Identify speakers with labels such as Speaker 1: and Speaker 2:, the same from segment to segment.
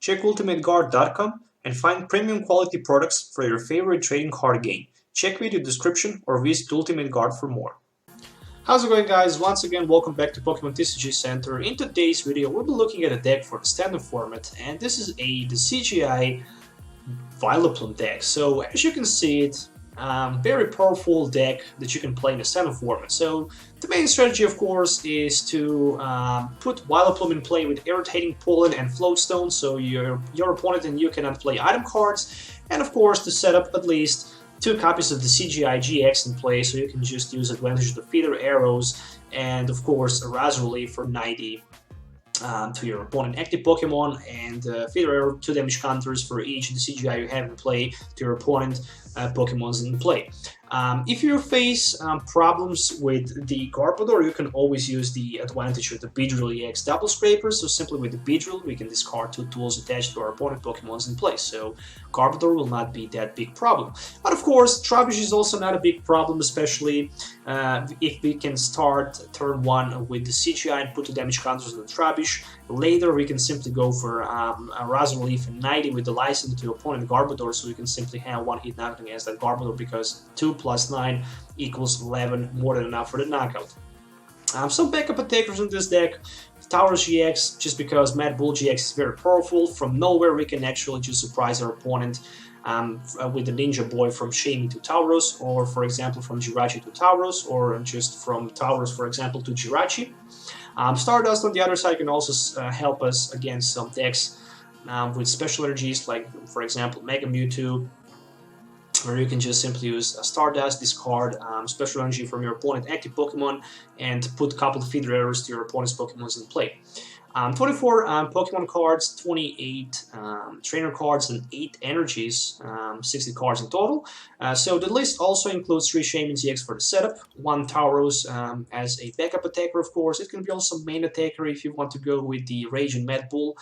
Speaker 1: Check ultimateguard.com and find premium quality products for your favorite trading card game. Check video description or visit Ultimate Guard for more. How's it going, guys? Once again, welcome back to Pokemon TCG Center. In today's video, we'll be looking at a deck for the standard format, and this is a CGI Vileplume deck. So as you can see it, very powerful deck that you can play in the standard format. So the main strategy, of course, is to put Vileplume in play with Irritating Pollen and Float Stone, so your opponent and you cannot play item cards, and of course to set up at least 2 copies of the Decidueye-GX in play, so you can just use advantage of the feeder arrows, and of course a Razorleaf for 90 to your opponent active Pokemon, and feeder arrow 2 damage counters for each Decidueye you have in play to your opponent Pokemons in play. If you face problems with the Garbodor, you can always use the advantage of the Beedrill-EX double scraper. So simply with the Beedrill, we can discard 2 tools attached to our opponent Pokemons in play. So Garbodor will not be that big problem. But of course, Trubbish is also not a big problem, especially if we can start turn 1 with the CGI and put 2 damage counters on the Trubbish. Later, we can simply go for a Razorleaf and 90 with the Lysandre to opponent Garbodor, so we can simply have 1 hit knockout against that Garbodor, because 2 plus 9 equals 11, more than enough for the knockout. Some backup attackers in this deck: Tauros-GX, just because Mad Bull GX is very powerful. From nowhere, we can actually just surprise our opponent with the Ninja Boy from Shaymin to Tauros, or for example from Jirachi to Tauros, or just from Tauros, for example, to Jirachi. Stardust on the other side can also help us against some decks with special energies, like for example Mega Mewtwo, where you can just simply use Stardust, discard special energy from your opponent active Pokemon, and put a couple of feeder arrows to your opponent's Pokemons in play. 24 Pokemon cards, 28 trainer cards, and 8 energies, 60 cards in total. So the list also includes 3 Shaymin-EX for the setup, 1 Tauros as a backup attacker, of course. It can be also main attacker if you want to go with the Rage and Mad Bull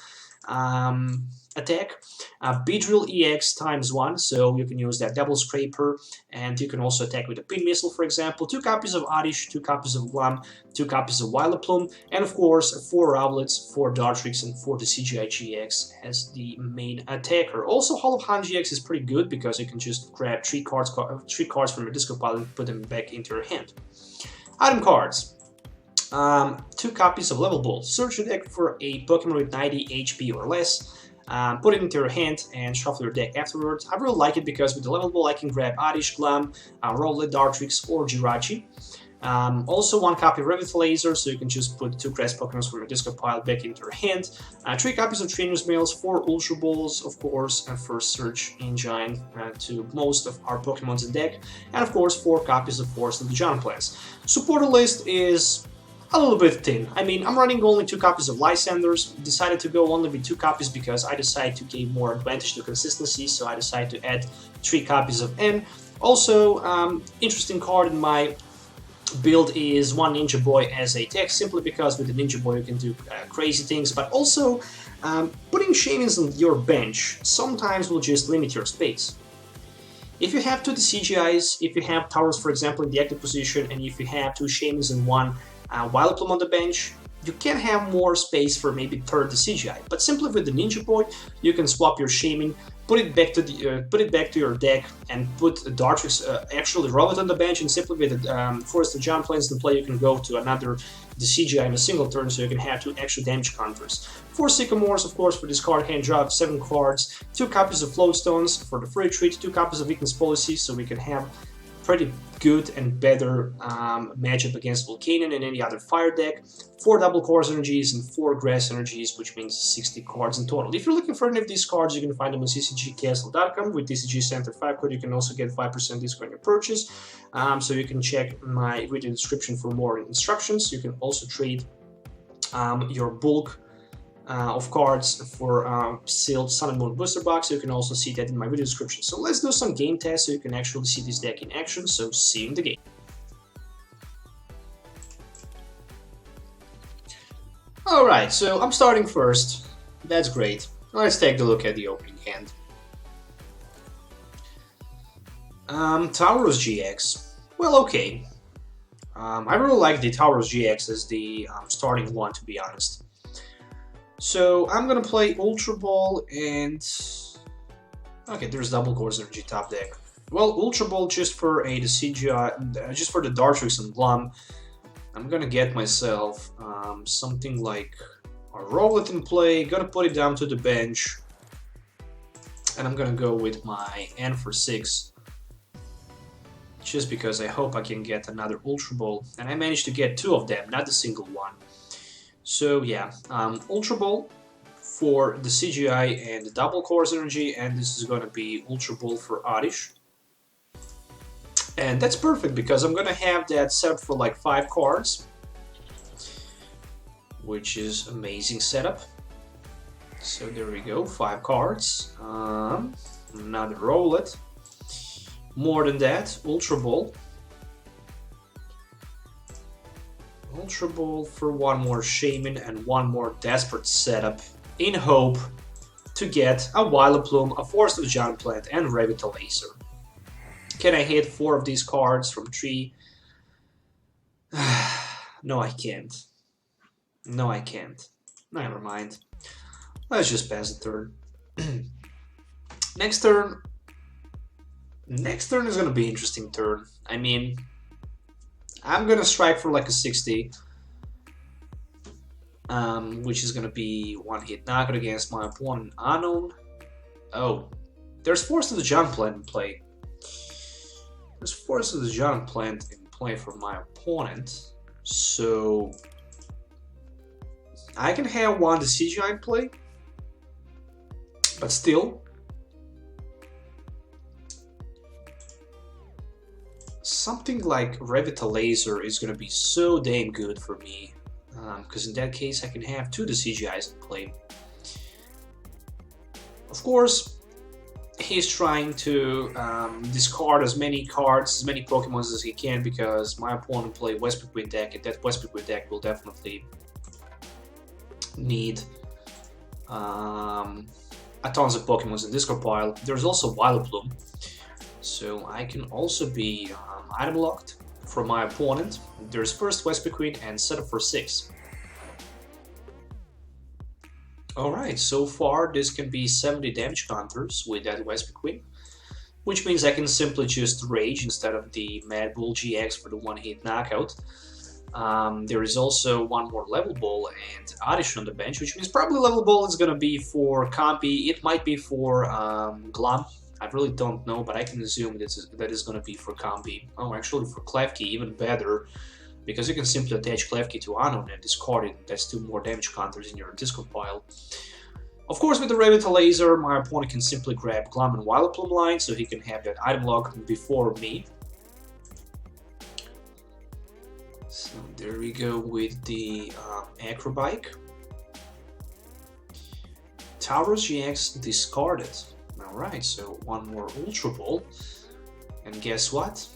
Speaker 1: attack. Beedrill-EX ×1, so you can use that double scraper, and you can also attack with a pin missile, for example. 2 copies of Oddish, 2 copies of Glum, 2 copies of Vileplume, and of course 4 Rowlets, 4 Dartrix, and 4 Decidueye-GX as the main attacker. Also, Hall of Hunt GX is pretty good because you can just grab 3 cards from your discard pile and put them back into your hand. Item cards. 2 copies of Level Ball. Search your deck for a Pokemon with 90 HP or less. Put it into your hand and shuffle your deck afterwards. I really like it because with the Level Ball I can grab Oddish, Glum, Rowlet, Dartrix, or Jirachi. Also 1 copy of Revitalizer, so you can just put 2 grass Pokemon from your discard pile back into your hand. 3 copies of Trainers Mails, 4 Ultra Balls, of course, for search engine to most of our Pokemons in deck, and of course 4 copies of Force of the Giant Plants. Supporter list is a little bit thin. I mean, I'm running only 2 copies of Lysandres. Decided to go only with 2 copies because I decided to give more advantage to consistency, so I decided to add 3 copies of N. Also, interesting card in my build is 1 Ninja Boy as a tech, simply because with the Ninja Boy you can do crazy things, but also putting Shaymins on your bench sometimes will just limit your space. If you have 2 CGIs, if you have Tauros, for example, in the active position, and if you have 2 Shaymins and 1 Vileplume on the bench, you can have more space for maybe 3rd CGI. But simply with the Ninja Boy, you can swap your Shaymin, put it back to your deck, and put Dartrix, actually Rowlet on the bench, and simply with the Forest of Giant Plants in play, you can go to another CGI in a single turn, so you can have 2 extra damage counters. 4 Sycamores, of course, for discard hand drop, 7 cards, 2 copies of Float Stones for the free treat, 2 copies of Weakness Policy, so we can have pretty good and better matchup against Volcanion and any other fire deck. 4 double course energies and 4 grass energies, which means 60 cards in total. If you're looking for any of these cards, you can find them on ccgcastle.com. With TCG Center 5 code, you can also get 5% discount on your purchase. So you can check my video description for more instructions. You can also trade your bulk of cards for sealed Sun and Moon booster box. You can also see that in my video description. So let's do some game tests so you can actually see this deck in action. So see you in the game. Alright, so I'm starting first. That's great. Let's take a look at the opening hand. Tauros-GX. Well, okay. I really like the Tauros-GX as the starting one, to be honest. So I'm gonna play Ultra Ball and... Okay, there's double Course Energy top deck. Well, Ultra Ball just for a Decidueye, just for the Dartrix and Gloom. I'm gonna get myself something like a Rowlet in play, gonna put it down to the bench, and I'm gonna go with my N for 6, just because I hope I can get another Ultra Ball, and I managed to get 2 of them, not a single one. So yeah, Ultra Ball for the CGI and the double Course Energy, and this is gonna be Ultra Ball for Oddish. And that's perfect because I'm gonna have that set for like 5 cards, which is amazing setup. So there we go, 5 cards. Another Rowlet. More than that, Ultra Ball. Ultra Ball for 1 more Shaymin and 1 more Desperate setup in hope to get a Vileplume, a Forest of Giant Plant, and Revitalizer. Can I hit 4 of these cards from 3? No, I can't. No, I can't. Never mind. Let's just pass the turn. Next turn is gonna be an interesting turn. I mean, I'm gonna strike for like a 60, which is gonna be 1-hit knockout against my opponent unknown. Oh, there's Forest of the Giant Plant in play. There's Forest of the Giant Plant in play for my opponent, so I can have 1 Decidueye in play, but still, something like Revitalizer is going to be so damn good for me, because in that case I can have 2 Decidueyes in play. Of course, he's trying to discard as many cards, as many Pokemon as he can, because my opponent plays Westbrook deck, and that Westbrook deck will definitely need a tons of Pokemon in discard pile. There's also Vileplume, so I can also be item locked for my opponent. There's first Westbrook and set up for 6. Alright, so far this can be 70 damage counters with that Westbrook, which means I can simply just Rage instead of the Mad Bull GX for the 1-hit knockout. There is also 1 more Level Ball and Oddish on the bench, which means probably Level Ball is going to be for Compi. It might be for Gloom. I really don't know, but I can assume that is going to be for Compi. Oh, actually for Klefki, even better, because you can simply attach Klefki to Unknown and discard it. That's 2 more damage counters in your discard pile. Of course, with the Revitalizer, my opponent can simply grab Gloom and Vileplume line, so he can have that item locked before me. So there we go with the Acrobike. Tauros-GX discarded. Alright, so 1 more Ultra Ball. And guess what?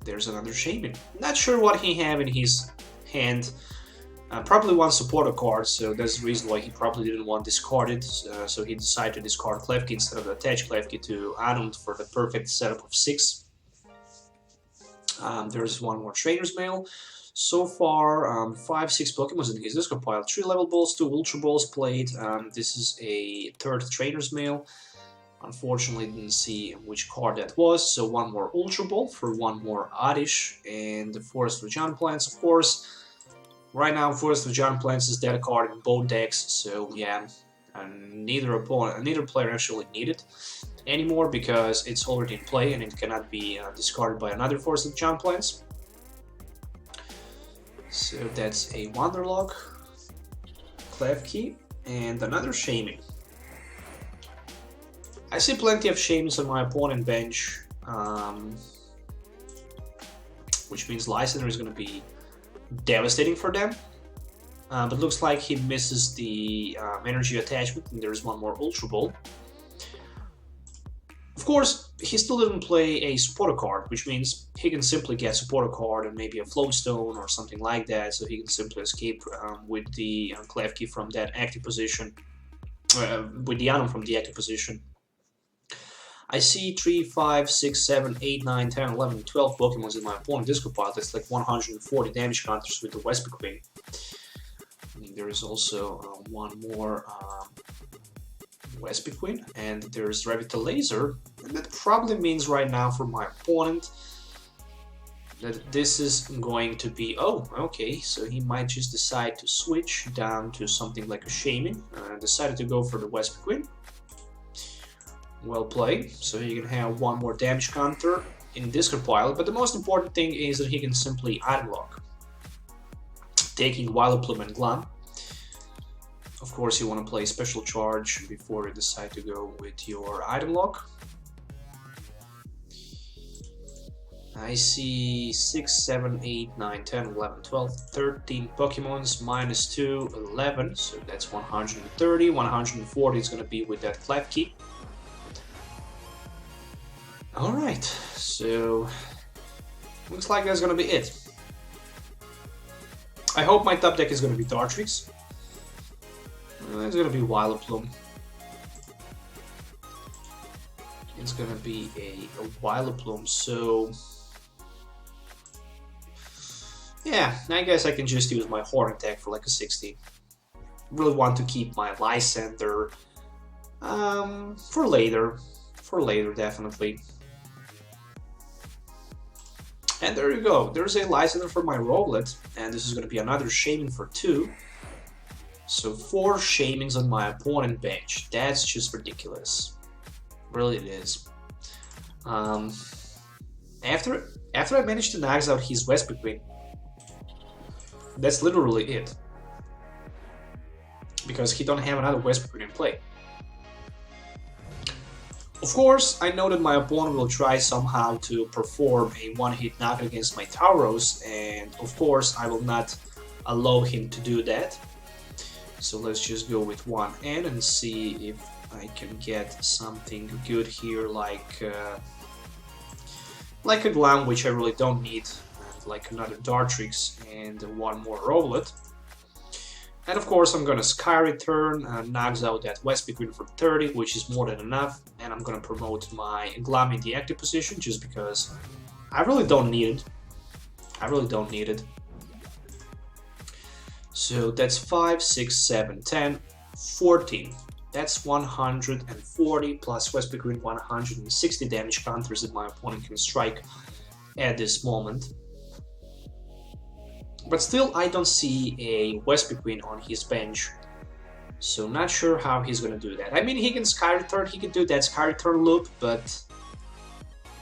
Speaker 1: There's another Shaymin. Not sure what he have in his hand. Probably 1 supporter card, so that's the reason why he probably didn't want discarded. So he decided to discard Klefki instead of attach Klefki to Adult for the perfect setup of 6. There's 1 more Trainers Mail. So far, 5-6 Pokemon in his discard pile. 3 Level Balls, 2 Ultra Balls played. This is a 3rd Trainers Mail. Unfortunately, didn't see which card that was. So 1 more Ultra Ball for 1 more Oddish and the Forest of Giant Plants, of course. Right now, Forest of Giant Plants is that card in both decks. So yeah, neither player actually need it anymore because it's already in play and it cannot be discarded by another Forest of Giant Plants. So that's a Wanderlock, Klefki, and another Shaymin. I see plenty of Shaymins on my opponent bench, which means Lysandre is going to be devastating for them. But looks like he misses the energy attachment, and there's 1 more Ultra Ball. Of course, he still didn't play a supporter card, which means he can simply get supporter card and maybe a Float Stone or something like that, so he can simply escape with the Klefki from that active position, with the Anon from the active position. I see 3, 5, 6, 7, 8, 9, 10, 11, 12 Pokemon in my opponent's discard pile. That's like 140 damage counters with the Westbrook. There is also one more Vespiquen, and there's Revitalizer, and that probably means right now for my opponent that this is going to be, oh, okay, so he might just decide to switch down to something like a Shaymin. Decided to go for the Vespiquen. Well played. So he can have one more damage counter in discard pile, but the most important thing is that he can simply item lock, taking Vileplume and Gloom. Of course, you want to play special charge before you decide to go with your item lock. I see 6, 7, 8, 9, 10, 11, 12, 13 Pokemons, -2, 11, so that's 130, 140 is going to be with that Klefki. Alright, so looks like that's going to be it. I hope my top deck is going to be Dartrix. It's going to be Vileplume. It's going to be a Vileplume, so yeah, I guess I can just use my Horn attack for like a 60. Really want to keep my Lysandre for later definitely. And there you go, there's a Lysandre for my Rowlet, and this is going to be another Shaymin for 2. So 4 Shaymins on my opponent bench, that's just ridiculous. Really it is. After I managed to max out his Vespiquen, that's literally it. Because he don't have another Vespiquen in play. Of course, I know that my opponent will try somehow to perform a one-hit knock against my Tauros, and of course I will not allow him to do that. So let's just go with one N and see if I can get something good here, like a Gloom, which I really don't need, and like another Dartrix and one more Rowlet. And of course I'm gonna Sky Return, knocks out that Vespiquen for 30, which is more than enough, and I'm gonna promote my Gloom in the active position just because I really don't need it. I really don't need it. So that's 5, 6, 7, 10, 14. That's 140 plus Vespiquen 160 damage counters that my opponent can strike at this moment. But still, I don't see a Vespiquen on his bench, so not sure how he's gonna do that. I mean, he can Sky Return, he can do that Sky Return loop, but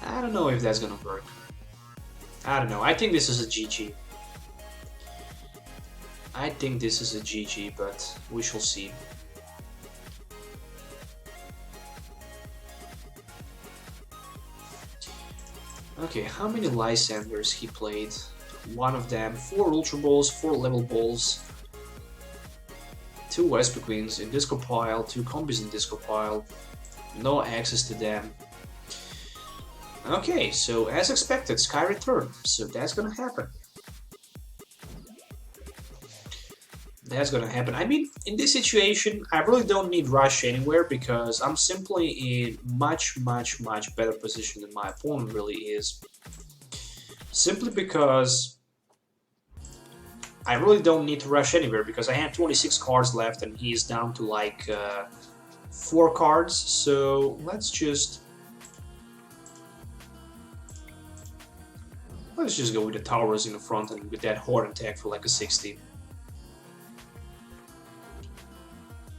Speaker 1: I don't know if that's gonna work. I don't know, I think this is a GG. I think this is a GG, but we shall see. Okay, how many Lysandres he played? One of them, 4 Ultra Balls, 4 Level Balls, 2 Vespiquens in disco pile, 2 combis in disco pile, no access to them. Okay, so as expected, Sky Return, so that's gonna happen. That's gonna happen. I mean, in this situation, I really don't need Rush anywhere because I'm simply in much better position than my opponent really is. Simply because I really don't need to rush anywhere because I have 26 cards left and he's down to like 4 cards. So let's just go with the Tauros in the front and with that Horn attack for like a 60.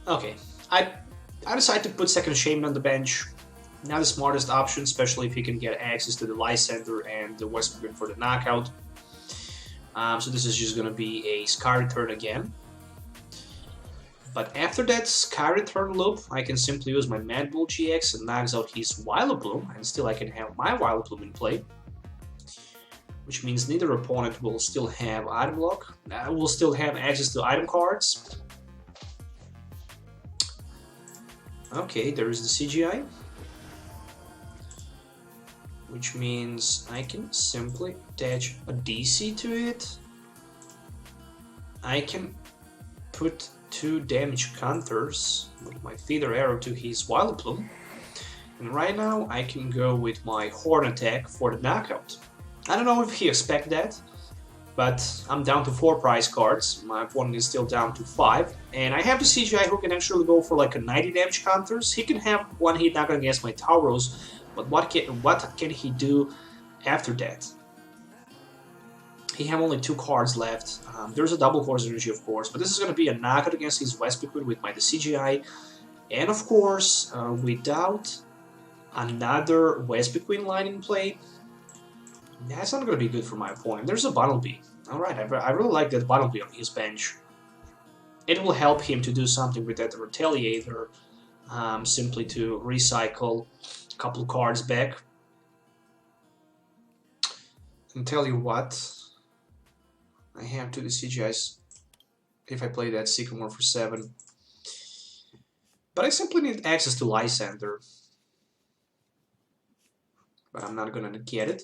Speaker 1: Okay, I decided to put second Shaymin on the bench. Not the smartest option, especially if he can get access to the Lysandre and the Vespiquen for the knockout. So this is just going to be a Sky Return again. But after that Sky Return loop, I can simply use my Mad Bull GX and knocks out his Vileplume, and still I can have my Vileplume in play. Which means neither opponent will still have item lock. Will still have access to item cards. Okay, there is the CGI, which means I can simply attach a DC to it. I can put 2 damage counters with my feeder arrow to his Vileplume, and right now I can go with my Horn attack for the knockout. I don't know if he expects that, But I'm down to 4 prize cards, my opponent is still down to 5, and I have the CGI who can actually go for like a 90 damage counters. He can have one hit knockdown against my Tauros, but what can he do after that? He have only 2 cards left. There's a double force energy, of course, but this is going to be a knockout against his Vespiquen with my CGI, and of course, without another Vespiquen line in play, that's not going to be good for my opponent. There's a Bunnelby. Alright, I really like that Bunnelby on his bench. It will help him to do something with that Retaliator, simply to recycle a couple cards back. And tell you what, I have 2 CGIs if I play that Sycamore for 7. But I simply need access to Lysandre. But I'm not going to get it.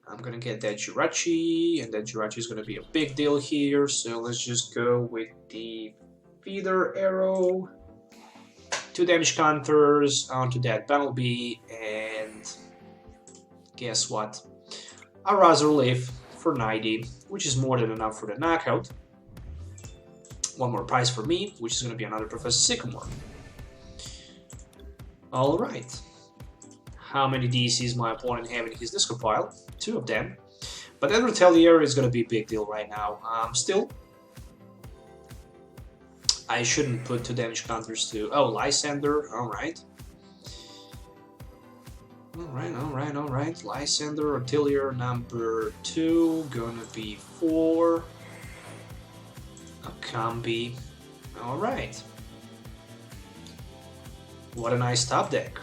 Speaker 1: I'm gonna get that Jirachi, and that Jirachi is gonna be a big deal here, so let's just go with the Feather Arrow, 2 damage counters onto that Bunnelby, and guess what? A Razor Leaf for 90, which is more than enough for the knockout. One more prize for me, which is gonna be another Professor Sycamore. Alright. How many DCs my opponent have in his discard pile? 2 of them. But that Retaliator is going to be a big deal right now. Still, I shouldn't put 2 damage counters to... Oh, Lysandre, alright. Alright. Lysandre, Retaliator number 2, gonna be 4. A combi. Alright. What a nice top deck.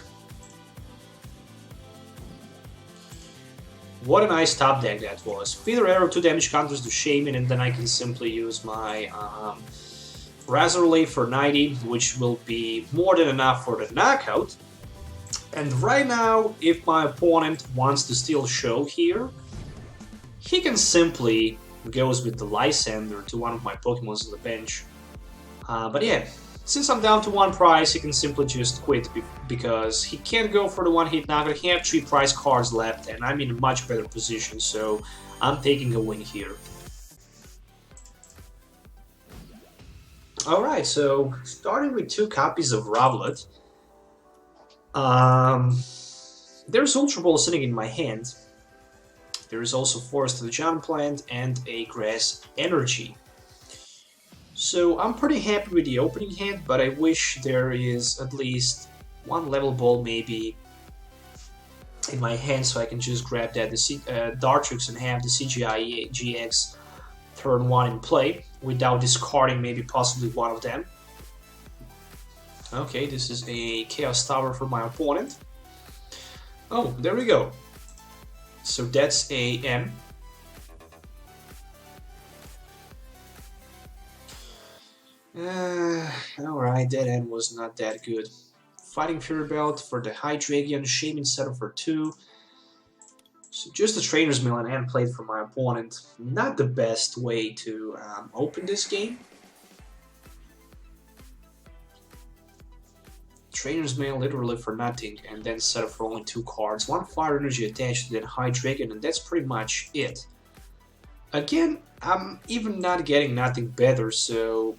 Speaker 1: What a nice top deck that was. Feather Arrow, 2 damage counters to Shaymin, and then I can simply use my Razor Leaf for 90, which will be more than enough for the knockout. And right now, if my opponent wants to steal show here, he can simply goes with the Lysandre to one of my Pokemons on the bench. But yeah, since I'm down to 1 prize, he can simply just quit because he can't go for the 1-hit knockout. He have 3 prize cards left, and I'm in a much better position, so I'm taking a win here. Alright, so starting with 2 copies of Rowlet. There's Ultra Ball sitting in my hand. There is also Forest of the Giant Plant and a Grass Energy. So I'm pretty happy with the opening hand, but I wish there is at least 1 Level Ball maybe in my hand so I can just grab that Dartrix and have the Decidueye-GX turn 1 in play without discarding maybe possibly one of them. Okay, this is a Chaos Tower for my opponent. Oh, there we go. So that's a M. Alright, that end was not that good. Fighting Fury Belt for the Hydreigon, Shaymin setup for 2. So just a Trainers Mail and end played for my opponent. Not the best way to open this game. Trainers Mail literally for nothing, and then set up for only 2 cards. 1 Fire Energy attached to that Hydreigon, and that's pretty much it. Again, I'm even not getting nothing better, so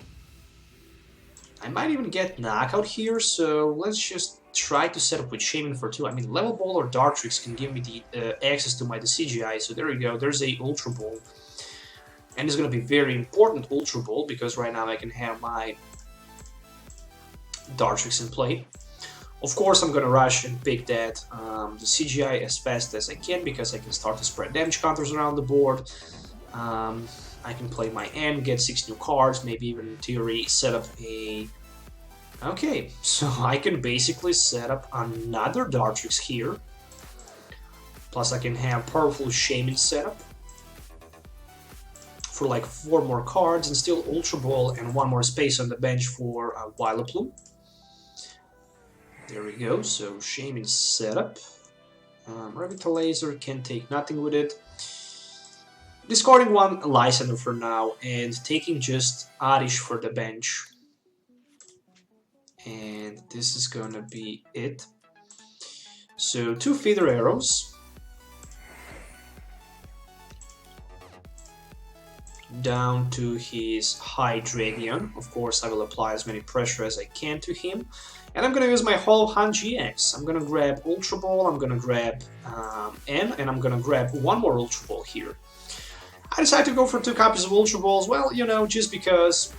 Speaker 1: I might even get knockout here, so let's just try to set up with Shaymin for 2. I mean, Level Ball or Dartrix can give me the access to my CGI, so there we go, there's a Ultra Ball. And it's going to be very important Ultra Ball, because right now I can have my Dartrix in play. Of course, I'm going to rush and pick that the CGI as fast as I can, because I can start to spread damage counters around the board. I can play my M, get 6 new cards, maybe even in theory set up a... Okay, so I can basically set up another Dartrix here. Plus I can have powerful Shaymin setup for like 4 more cards, and still Ultra Ball and 1 more space on the bench for Vileplume. There we go, so Shaymin setup. Revitalizer can take nothing with it. Discarding 1 Lysandre for now, and taking just Oddish for the bench. And this is gonna be it. So 2 Feather Arrows. down to his Hydreigon. Of course, I will apply as many pressure as I can to him. And I'm going to use my Hollow Hunt GX. I'm going to grab Ultra Ball, I'm going to grab N, and I'm going to grab one more Ultra Ball here. I decided to go for 2 copies of Ultra Balls, well, you know, just because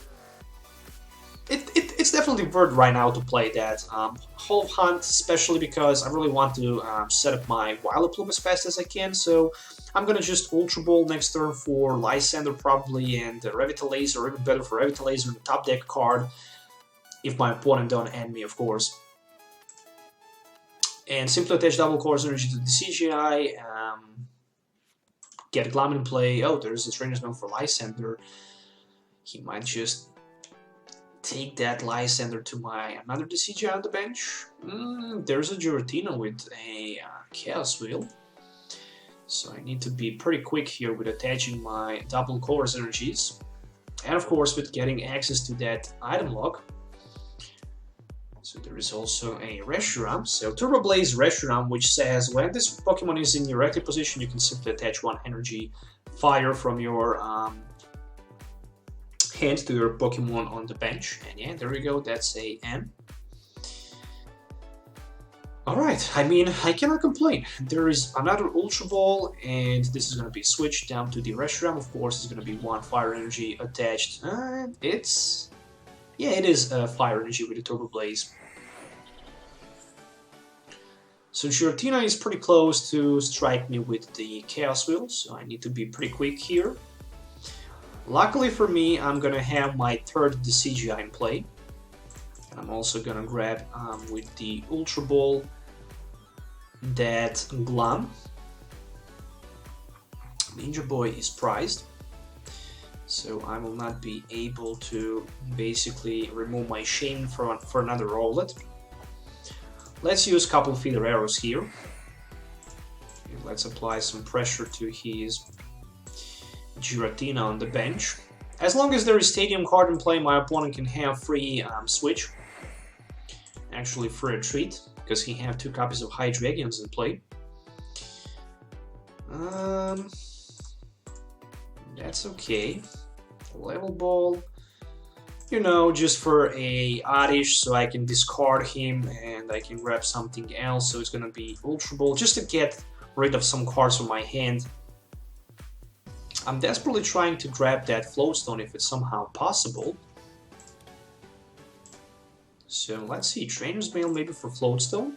Speaker 1: it's definitely worth right now to play that. Hollow Hunt, especially because I really want to set up my Vileplume as fast as I can, so I'm gonna just Ultra Ball next turn for Lysandre probably, and Revitalizer, or even better for Revitalizer in the top deck card, if my opponent don't end me, of course. And simply attach double Colorless energy to the Decidueye, get Gloom in play. Oh, there's a Trainers Mail for Lysandre. He might just take that Lysandre to my another Decidueye on the bench. There's a Giratina with a Chaos Wheel. So I need to be pretty quick here with attaching my double Colorless energies. And of course with getting access to that item log. So there is also a Reshiram. So Turbo Blaze Reshiram, which says when this Pokemon is in your active position, you can simply attach 1 energy fire from your hand to your Pokemon on the bench. And yeah, there we go, that's a N. Alright, I mean, I cannot complain. There is another Ultra Ball, and this is going to be switched down to the Reshiram. Of course, it's going to be 1 fire energy attached. Yeah, it is fire energy with the Turbo Blaze. So Giratina is pretty close to strike me with the Chaos Wheel, so I need to be pretty quick here. Luckily for me, I'm gonna have my 3rd Decidueye in play. And I'm also gonna grab with the Ultra Ball that Gloom. Ninja Boy is prized, so I will not be able to basically remove my Shaymin for another Rowlet. Let's use a couple feeder arrows here. And let's apply some pressure to his Giratina on the bench. As long as there is Stadium card in play, my opponent can have free switch. Actually, for a treat, because he have 2 copies of Hydreigons in play. That's okay. Level Ball, you know, just for a Oddish, so I can discard him and I can grab something else. So it's gonna be Ultra Ball, just to get rid of some cards from my hand. I'm desperately trying to grab that Float Stone if it's somehow possible. So let's see, Trainers Mail maybe for Float Stone.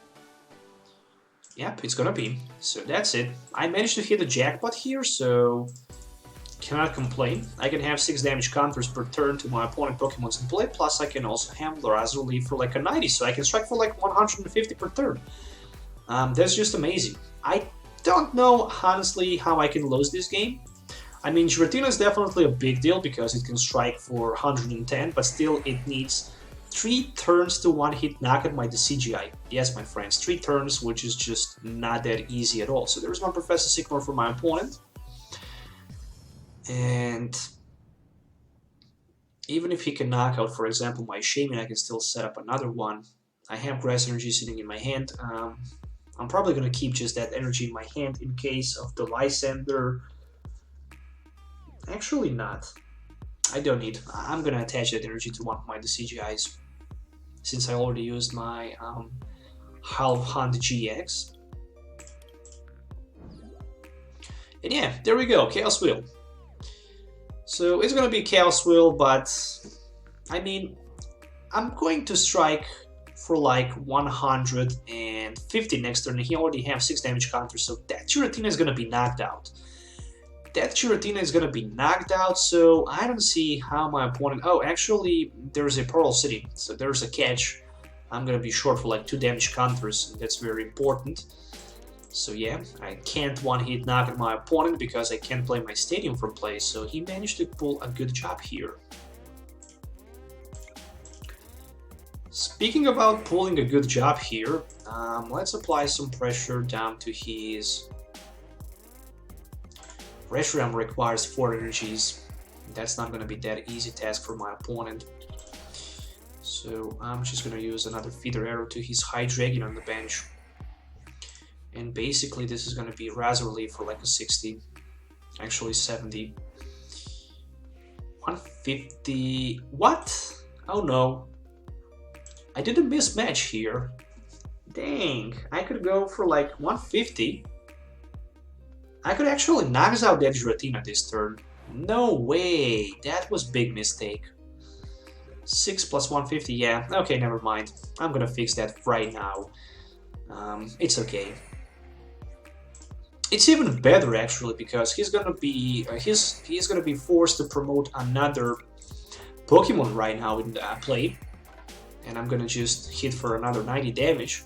Speaker 1: Yep, it's gonna be. So that's it. I managed to hit the jackpot here, so cannot complain. I can have 6 damage counters per turn to my opponent Pokemon's in play, plus I can also have Razor for like a 90, so I can strike for like 150 per turn. That's just amazing. I don't know, honestly, how I can lose this game. I mean, Giratina is definitely a big deal because it can strike for 110, but still it needs 3 turns to 1-hit knock at my Decidueye. Yes, my friends, 3 turns, which is just not that easy at all. So there's one Professor Sycamore for my opponent. And even if he can knock out, for example, my Shaymin, I can still set up another one. I have Grass Energy sitting in my hand. I'm probably going to keep just that energy in my hand in case of the Lysandre. Actually not. I don't need. I'm going to attach that energy to one of my Decidueyes, since I already used my Hollow Hunt GX. And yeah, there we go, Chaos Wheel. So it's gonna be Chaos Wheel, but I mean, I'm going to strike for like 150 next turn, and he already have 6 damage counters, so that Giratina is gonna be knocked out. So I don't see how my opponent... Oh, actually, there's a Pearl City, so there's a catch. I'm gonna be short for like 2 damage counters, and that's very important. So yeah, I can't 1-hit knock at my opponent because I can't play my Stadium from play, so he managed to pull a good job here. Speaking about pulling a good job here, let's apply some pressure down to his... Reshiram requires 4 energies. That's not going to be that easy task for my opponent. So I'm just going to use another feeder arrow to his Hydreigon on the bench. And basically this is going to be Razor for like a 60, actually 70. 150. What? Oh no. I did a mismatch here. Dang. I could go for like 150. I could actually knock out that Giratina this turn. No way. That was big mistake. 6 plus 150. Yeah. Okay, never mind. I'm gonna fix that right now. It's okay. It's even better actually because he's gonna be forced to promote another Pokemon right now in play, and I'm gonna just hit for another 90 damage.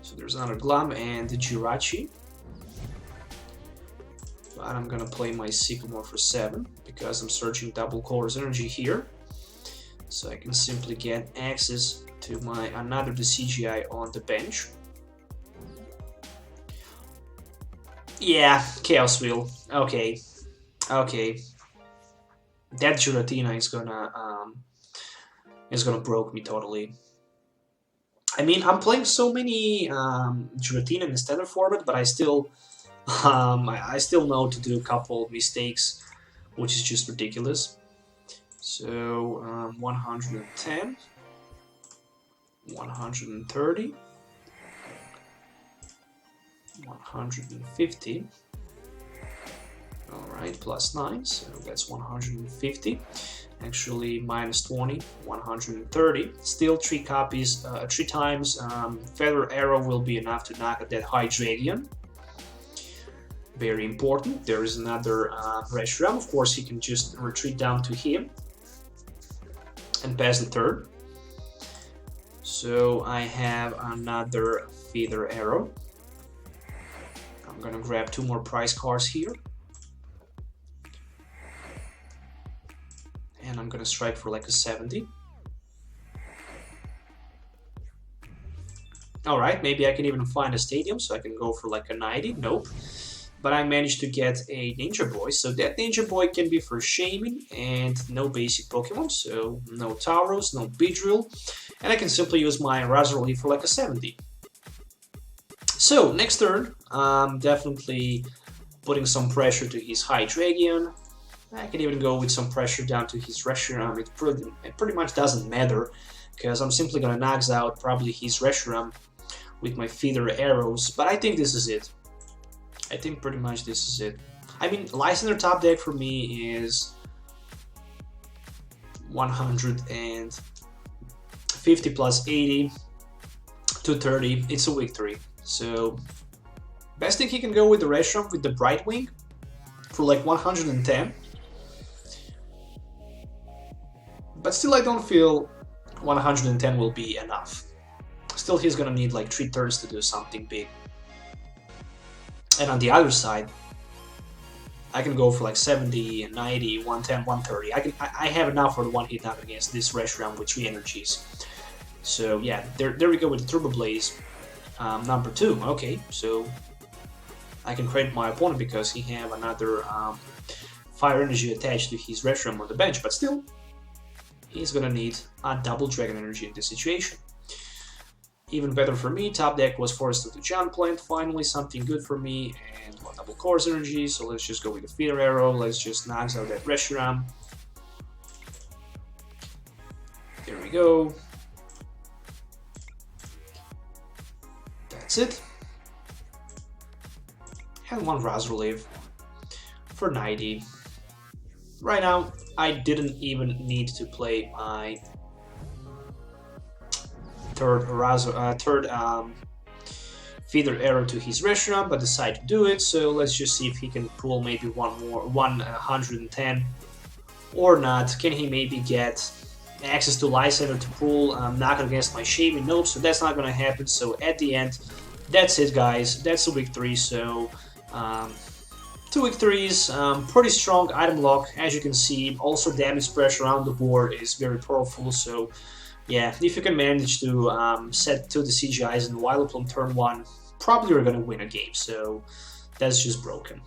Speaker 1: So there's another Gloom and the Jirachi, but I'm gonna play my Sycamore for 7 because I'm searching double Colorless energy here, so I can simply get access to my another Decidueye on the bench. Yeah, Chaos Wheel. Okay, okay. That Giratina is gonna broke me totally. I mean, I'm playing so many Giratina in the standard format, but I still know to do a couple of mistakes, which is just ridiculous. So 110, 130. 150. Alright, plus 9, so that's 150. Actually, minus 20, 130. Still 3 copies, 3 times. Feather Arrow will be enough to knock at that Hydreigon. Very important. There is another Reshiram. Of course, he can just retreat down to him and pass the turn. So I have another Feather Arrow. I'm gonna grab 2 more prize cards here. And I'm gonna strike for like a 70. Alright, maybe I can even find a stadium, so I can go for like a 90. Nope. But I managed to get a Ninja Boy, so that Ninja Boy can be for Shaymin and no basic Pokemon, so no Tauros, no Beedrill, and I can simply use my Razorleaf for like a 70. So, next turn, I'm definitely putting some pressure to his Hydreigon. I can even go with some pressure down to his Reshiram. It pretty much doesn't matter, because I'm simply gonna knock out probably his Reshiram with my Feather Arrows, but I think this is it. I think pretty much this is it. I mean, Lysandre top deck for me is 150 plus 80, 230. It's a weak 3. So, best thing he can go with the Reshiram with the Brightwing for like 110. But still, I don't feel 110 will be enough. Still, he's gonna need like 3 turns to do something big. And on the other side, I can go for like 70, 90, 110, 130. I have enough for the one hit knock against this Reshiram with 3 energies. So yeah, there we go with the Turbo Blaze. Number 2, okay, so I can credit my opponent because he have another fire energy attached to his Reshiram on the bench, but still, he's gonna need a double Dragon energy in this situation. Even better for me, top deck was forced to the Giant Plant, finally something good for me, and one double Course energy, so let's just go with the Feather Arrow, let's just knock out that Reshiram. There we go. That's it. And one Razorleaf for 90. Right now, I didn't even need to play my third Feather Arrow to his Reshiram, but decided to do it, so let's just see if he can pull maybe 110 or not. Can he maybe get access to Lysandre to pull knock against my Shaymin? Nope, so that's not gonna happen. So at the end, that's it guys, that's a week 3, so 2 week 3s, pretty strong item lock as you can see. Also damage pressure around the board is very powerful, so yeah, if you can manage to set 2 CGIs in Vileplume turn 1, probably you're gonna win a game, so that's just broken.